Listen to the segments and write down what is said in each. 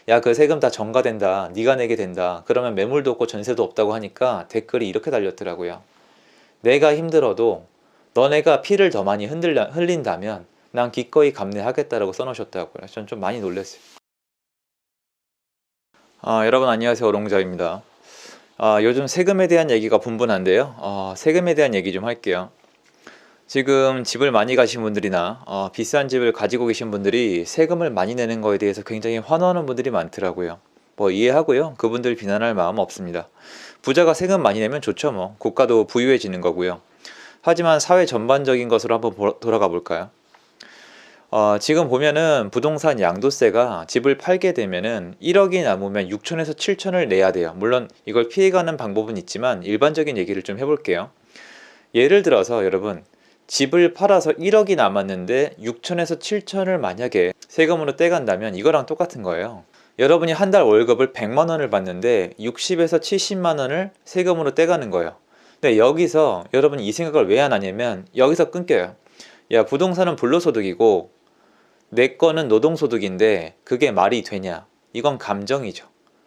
야, 그 세금 다 전가된다. 네가 내게 된다. 그러면 매물도 없고 전세도 없다고 하니까 댓글이 이렇게 달렸더라고요. 내가 힘들어도 너네가 피를 더 많이 흘린다면 난 기꺼이 감내하겠다라고 써놓으셨더라고요. 전 좀 많이 놀랐어요. 여러분 안녕하세요. 오롱자입니다. 요즘 세금에 대한 얘기가 분분한데요. 세금에 대한 얘기 좀 할게요. 지금 집을 많이 가신 분들이나 비싼 집을 가지고 계신 분들이 세금을 많이 내는 거에 대해서 굉장히 환호하는 분들이 많더라고요. 뭐 이해하고요. 그분들 비난할 마음 없습니다. 부자가 세금 많이 내면 좋죠. 뭐 국가도 부유해지는 거고요. 하지만 사회 전반적인 것으로 한번 돌아가 볼까요? 지금 보면은 부동산 양도세가 집을 팔게 되면은 1억이 남으면 6천에서 7천을 내야 돼요. 물론 이걸 피해가는 방법은 있지만 일반적인 얘기를 좀 해볼게요. 예를 들어서 여러분 집을 팔아서 1억이 남았는데 6천에서 7천을 만약에 세금으로 떼간다면 이거랑 똑같은 거예요. 여러분이 한 달 월급을 100만 원을 받는데 60에서 70만 원을 세금으로 떼가는 거예요. 근데 여기서 여러분이 이 생각을 왜 안 하냐면 여기서 끊겨요. 야, 부동산은 불로소득이고 내 거는 노동소득인데 그게 말이 되냐? 이건 감정이죠.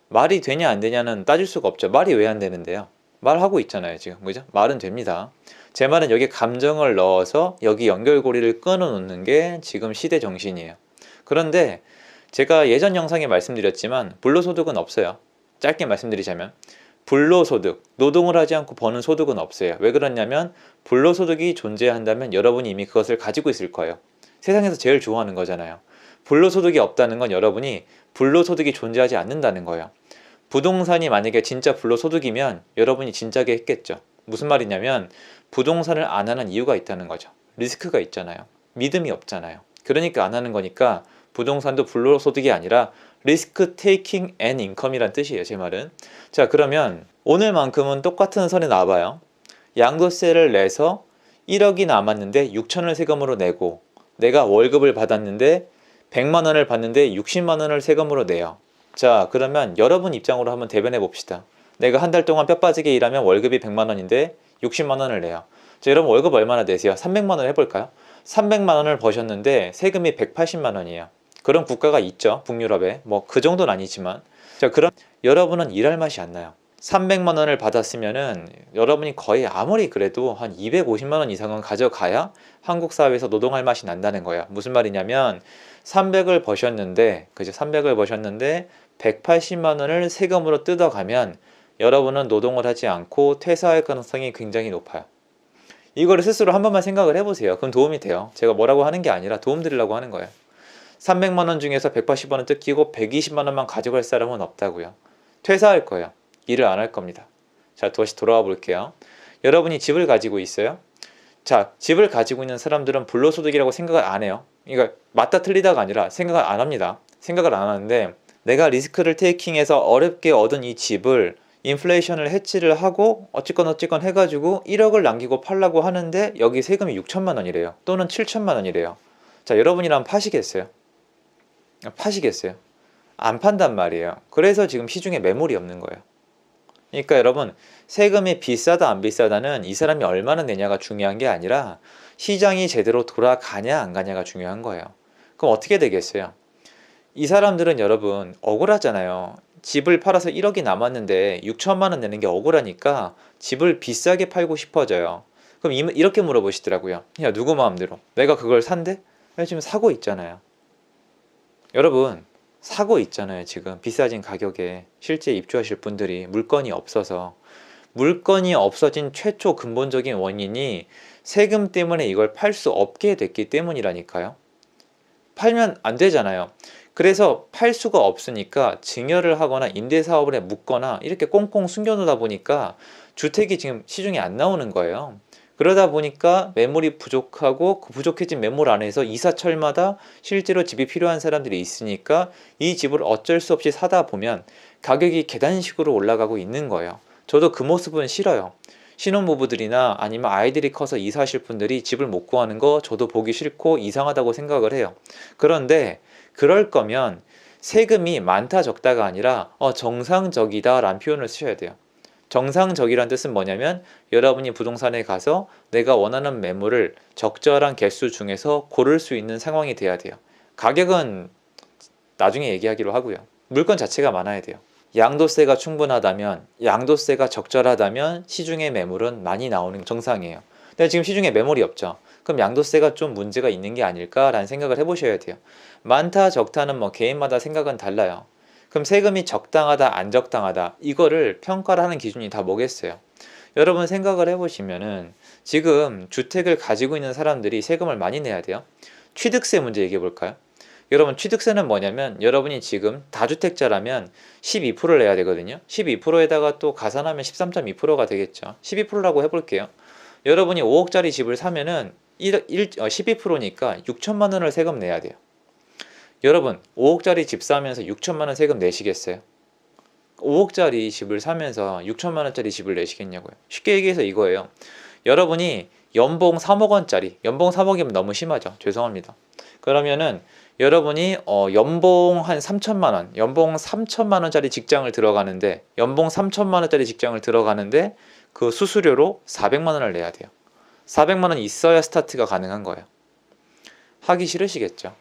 말이 되냐 안 되냐는 따질 수가 없죠. 말이 왜 안 되는데요? 말하고 있잖아요 지금, 그죠? 말은 됩니다. 제 말은 여기 감정을 넣어서 여기 연결고리를 끊어 놓는 게 지금 시대 정신이에요. 그런데 제가 예전 영상에 말씀드렸지만 불로소득은 없어요. 짧게 말씀드리자면 불로소득, 노동을 하지 않고 버는 소득은 없어요. 왜 그러냐면 불로소득이 존재한다면 여러분이 이미 그것을 가지고 있을 거예요. 세상에서 제일 좋아하는 거잖아요. 불로소득이 없다는 건 여러분이 불로소득이 존재하지 않는다는 거예요. 부동산이 만약에 진짜 불로소득이면 여러분이 진작에 했겠죠. 무슨 말이냐면 부동산을 안 하는 이유가 있다는 거죠. 리스크가 있잖아요. 믿음이 없잖아요. 그러니까 안 하는 거니까 부동산도 불로소득이 아니라 리스크 테이킹 앤 인컴이란 뜻이에요. 제 말은. 자, 그러면 오늘만큼은 똑같은 선에 나와봐요. 양도세를 내서 1억이 남았는데 6천을 세금으로 내고 내가 월급을 받았는데 100만 원을 받는데 60만 원을 세금으로 내요. 자, 그러면 여러분 입장으로 한번 대변해 봅시다. 내가 한 달 동안 뼈 빠지게 일하면 월급이 100만 원인데 60만 원을 내요. 자, 여러분 월급 얼마나 내세요? 300만 원 해볼까요? 300만 원을 버셨는데 세금이 180만 원이에요. 그런 국가가 있죠. 북유럽에. 뭐 그 정도는 아니지만. 자, 그럼 여러분은 일할 맛이 안 나요. 300만 원을 받았으면은 여러분이 거의 아무리 그래도 한 250만 원 이상은 가져가야 한국 사회에서 노동할 맛이 난다는 거야. 무슨 말이냐면 300을 버셨는데, 그죠? 300을 버셨는데 180만 원을 세금으로 뜯어가면 여러분은 노동을 하지 않고 퇴사할 가능성이 굉장히 높아요. 이거를 스스로 한 번만 생각을 해보세요. 그럼 도움이 돼요. 제가 뭐라고 하는 게 아니라 도움 드리려고 하는 거예요. 300만 원 중에서 180만 원 뜯기고 120만 원만 가져갈 사람은 없다고요. 퇴사할 거예요. 일을 안 할 겁니다. 자, 다시 돌아와 볼게요. 여러분이 집을 가지고 있어요. 자, 집을 가지고 있는 사람들은 불로소득이라고 생각을 안 해요. 그러니까 맞다 틀리다가 아니라 생각을 안 합니다. 생각을 안 하는데 내가 리스크를 테이킹해서 어렵게 얻은 이 집을 인플레이션을 해치를 하고 어찌건 해가지고 1억을 남기고 팔라고 하는데 여기 세금이 6천만 원이래요. 또는 7천만 원이래요. 자, 여러분이라면 파시겠어요? 파시겠어요? 안 판단 말이에요. 그래서 지금 시중에 매물이 없는 거예요. 그러니까 여러분, 세금이 비싸다 안 비싸다는 이 사람이 얼마나 내냐가 중요한 게 아니라 시장이 제대로 돌아가냐 안 가냐가 중요한 거예요. 그럼 어떻게 되겠어요? 이 사람들은 여러분 억울하잖아요. 집을 팔아서 1억이 남았는데 6천만 원 내는 게 억울하니까 집을 비싸게 팔고 싶어져요. 그럼 이렇게 물어보시더라고요. 야, 누구 마음대로? 내가 그걸 산대? 지금 사고 있잖아요. 여러분, 사고 있잖아요. 지금 비싸진 가격에 실제 입주하실 분들이 물건이 없어서. 물건이 없어진 최초 근본적인 원인이 세금 때문에 이걸 팔 수 없게 됐기 때문이라니까요. 팔면 안 되잖아요. 그래서 팔 수가 없으니까 증여를 하거나 임대사업을 묻거나 이렇게 꽁꽁 숨겨놓다 보니까 주택이 지금 시중에 안 나오는 거예요. 그러다 보니까 매물이 부족하고 그 부족해진 매물 안에서 이사철마다 실제로 집이 필요한 사람들이 있으니까 이 집을 어쩔 수 없이 사다 보면 가격이 계단식으로 올라가고 있는 거예요. 저도 그 모습은 싫어요. 신혼부부들이나 아니면 아이들이 커서 이사하실 분들이 집을 못 구하는 거 저도 보기 싫고 이상하다고 생각을 해요. 그런데 그럴 거면 세금이 많다 적다가 아니라 정상적이다 라는 표현을 쓰셔야 돼요. 정상적이란 뜻은 뭐냐면 여러분이 부동산에 가서 내가 원하는 매물을 적절한 개수 중에서 고를 수 있는 상황이 돼야 돼요. 가격은 나중에 얘기하기로 하고요. 물건 자체가 많아야 돼요. 양도세가 충분하다면, 양도세가 적절하다면 시중에 매물은 많이 나오는 게 정상이에요. 근데 지금 시중에 매물이 없죠. 그럼 양도세가 좀 문제가 있는 게 아닐까라는 생각을 해보셔야 돼요. 많다 적다는 뭐 개인마다 생각은 달라요. 그럼 세금이 적당하다 안 적당하다 이거를 평가를 하는 기준이 다 뭐겠어요? 여러분 생각을 해보시면은 지금 주택을 가지고 있는 사람들이 세금을 많이 내야 돼요. 취득세 문제 얘기해 볼까요? 여러분 취득세는 뭐냐면 여러분이 지금 다주택자라면 12%를 내야 되거든요. 12%에다가 또 가산하면 13.2%가 되겠죠. 12%라고 해볼게요. 여러분이 5억짜리 집을 사면은 12%니까 6천만 원을 세금 내야 돼요. 여러분 5억짜리 집 사면서 6천만 원 세금 내시겠어요? 5억짜리 집을 사면서 6천만 원짜리 집을 내시겠냐고요. 쉽게 얘기해서 이거예요. 여러분이 연봉 3억 원짜리, 연봉 3억이면 너무 심하죠. 죄송합니다. 그러면은 여러분이 연봉 한 3천만 원, 연봉 3천만 원짜리 직장을 들어가는데, 연봉 3천만 원짜리 직장을 들어가는데 그 수수료로 400만 원을 내야 돼요. 400만 원 있어야 스타트가 가능한 거예요. 하기 싫으시겠죠.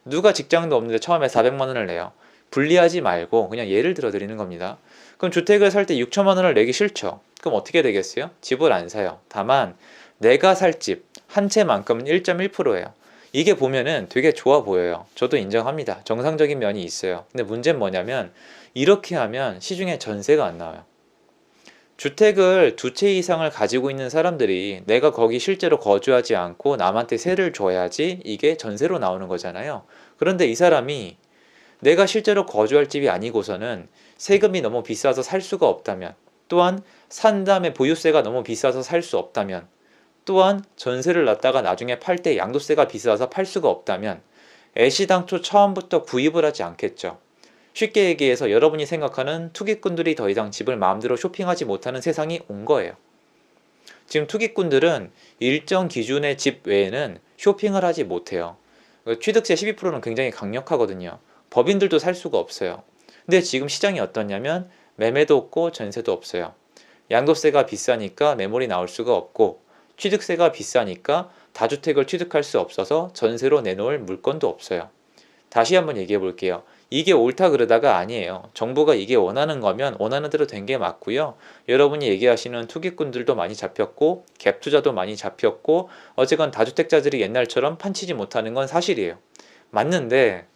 누가 직장도 없는데 처음에 400만 원을 내요. 분리하지 말고 그냥 예를 들어 드리는 겁니다. 그럼 주택을 살 때 6천만 원을 내기 싫죠. 그럼 어떻게 되겠어요? 집을 안 사요. 다만 내가 살 집 한 채만큼은 1.1%예요. 이게 보면은 되게 좋아 보여요. 저도 인정합니다. 정상적인 면이 있어요. 근데 문제는 뭐냐면 이렇게 하면 시중에 전세가 안 나와요. 주택을 두 채 이상을 가지고 있는 사람들이 내가 거기 실제로 거주하지 않고 남한테 세를 줘야지 이게 전세로 나오는 거잖아요. 그런데 이 사람이 내가 실제로 거주할 집이 아니고서는 세금이 너무 비싸서 살 수가 없다면, 또한 산 다음에 보유세가 너무 비싸서 살 수 없다면, 또한 전세를 놨다가 나중에 팔 때 양도세가 비싸서 팔 수가 없다면 애시당초 처음부터 구입을 하지 않겠죠. 쉽게 얘기해서 여러분이 생각하는 투기꾼들이 더 이상 집을 마음대로 쇼핑하지 못하는 세상이 온 거예요. 지금 투기꾼들은 일정 기준의 집 외에는 쇼핑을 하지 못해요. 취득세 12%는 굉장히 강력하거든요. 법인들도 살 수가 없어요. 근데 지금 시장이 어떠냐면 매매도 없고 전세도 없어요. 양도세가 비싸니까 매물이 나올 수가 없고, 취득세가 비싸니까 다주택을 취득할 수 없어서 전세로 내놓을 물건도 없어요. 다시 한번 얘기해 볼게요. 이게 옳다 그러다가 아니에요. 정부가 이게 원하는 거면 원하는 대로 된 게 맞고요. 여러분이 얘기하시는 투기꾼들도 많이 잡혔고 갭 투자도 많이 잡혔고 어쨌건 다주택자들이 옛날처럼 판치지 못하는 건 사실이에요. 맞는데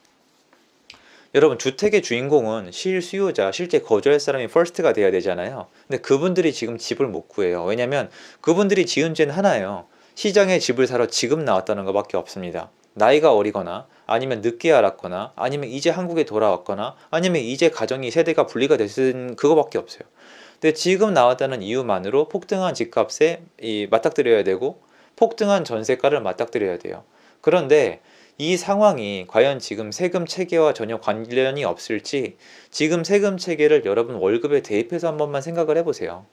여러분 주택의 주인공은 실수요자, 실제 거주할 사람이 퍼스트가 돼야 되잖아요. 근데 그분들이 지금 집을 못 구해요. 왜냐면 그분들이 지은 죄는 하나예요. 시장에 집을 사러 지금 나왔다는 것밖에 없습니다. 나이가 어리거나 아니면 늦게 알았거나 아니면 이제 한국에 돌아왔거나 아니면 이제 가정이 세대가 분리가 됐은 그거밖에 없어요. 근데 지금 나왔다는 이유만으로 폭등한 집값에 맞닥뜨려야 되고 폭등한 전세가를 맞닥뜨려야 돼요. 그런데 이 상황이 과연 지금 세금 체계와 전혀 관련이 없을지, 지금 세금 체계를 여러분 월급에 대입해서 한 번만 생각을 해보세요.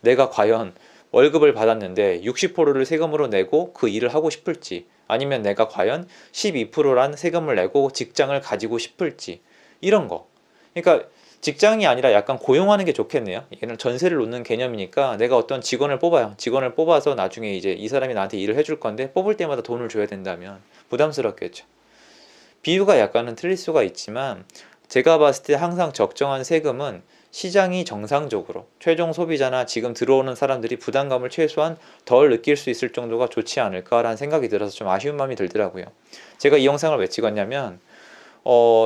내가 과연 월급을 받았는데 60%를 세금으로 내고 그 일을 하고 싶을지, 아니면 내가 과연 12%란 세금을 내고 직장을 가지고 싶을지, 이런 거. 그러니까 직장이 아니라 약간 고용하는 게 좋겠네요. 얘는 전세를 놓는 개념이니까 내가 어떤 직원을 뽑아요. 직원을 뽑아서 나중에 이제 이 사람이 나한테 일을 해줄 건데 뽑을 때마다 돈을 줘야 된다면 부담스럽겠죠. 비유가 약간은 틀릴 수가 있지만 제가 봤을 때 항상 적정한 세금은 시장이 정상적으로 최종 소비자나 지금 들어오는 사람들이 부담감을 최소한 덜 느낄 수 있을 정도가 좋지 않을까라는 생각이 들어서 좀 아쉬운 마음이 들더라고요. 제가 이 영상을 왜 찍었냐면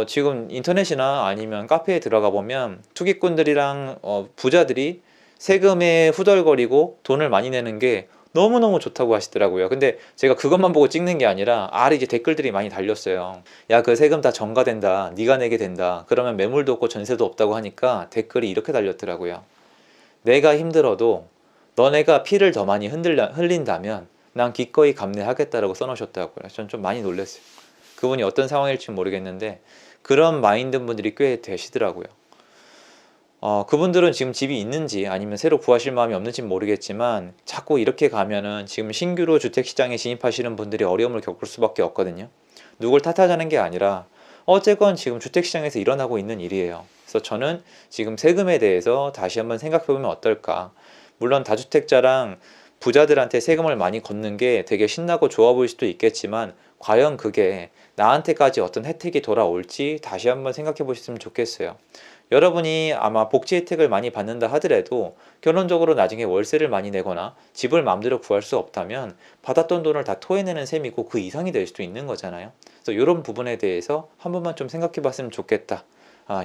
지금 인터넷이나 아니면 카페에 들어가 보면 투기꾼들이랑 부자들이 세금에 후덜거리고 돈을 많이 내는 게 너무너무 좋다고 하시더라고요. 근데 제가 그것만 보고 찍는 게 아니라 아래 이제 댓글들이 많이 달렸어요. 야, 그 세금 다 전가된다. 네가 내게 된다. 그러면 매물도 없고 전세도 없다고 하니까 댓글이 이렇게 달렸더라고요. 내가 힘들어도 너네가 피를 더 많이 흘린다면 난 기꺼이 감내하겠다라고 써놓으셨더라고요. 전 좀 많이 놀랐어요. 그분이 어떤 상황일지 모르겠는데 그런 마인드 분들이 꽤 되시더라고요. 그분들은 지금 집이 있는지 아니면 새로 구하실 마음이 없는지는 모르겠지만 자꾸 이렇게 가면은 지금 신규로 주택시장에 진입하시는 분들이 어려움을 겪을 수밖에 없거든요. 누굴 탓하자는 게 아니라 어쨌건 지금 주택시장에서 일어나고 있는 일이에요. 그래서 저는 지금 세금에 대해서 다시 한번 생각해보면 어떨까. 물론 다주택자랑 부자들한테 세금을 많이 걷는 게 되게 신나고 좋아 보일 수도 있겠지만 과연 그게 나한테까지 어떤 혜택이 돌아올지 다시 한번 생각해 보셨으면 좋겠어요. 여러분이 아마 복지 혜택을 많이 받는다 하더라도 결론적으로 나중에 월세를 많이 내거나 집을 마음대로 구할 수 없다면 받았던 돈을 다 토해내는 셈이고 그 이상이 될 수도 있는 거잖아요. 그래서 이런 부분에 대해서 한 번만 좀 생각해 봤으면 좋겠다.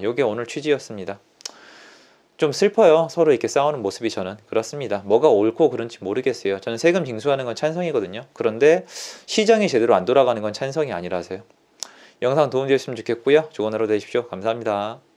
요게 오늘 취지였습니다. 좀 슬퍼요. 서로 이렇게 싸우는 모습이 저는 그렇습니다. 뭐가 옳고 그른지 모르겠어요. 저는 세금 징수하는 건 찬성이거든요. 그런데 시장이 제대로 안 돌아가는 건 찬성이 아니라서요. 영상 도움되셨으면 좋겠고요. 좋은 하루 되십시오. 감사합니다.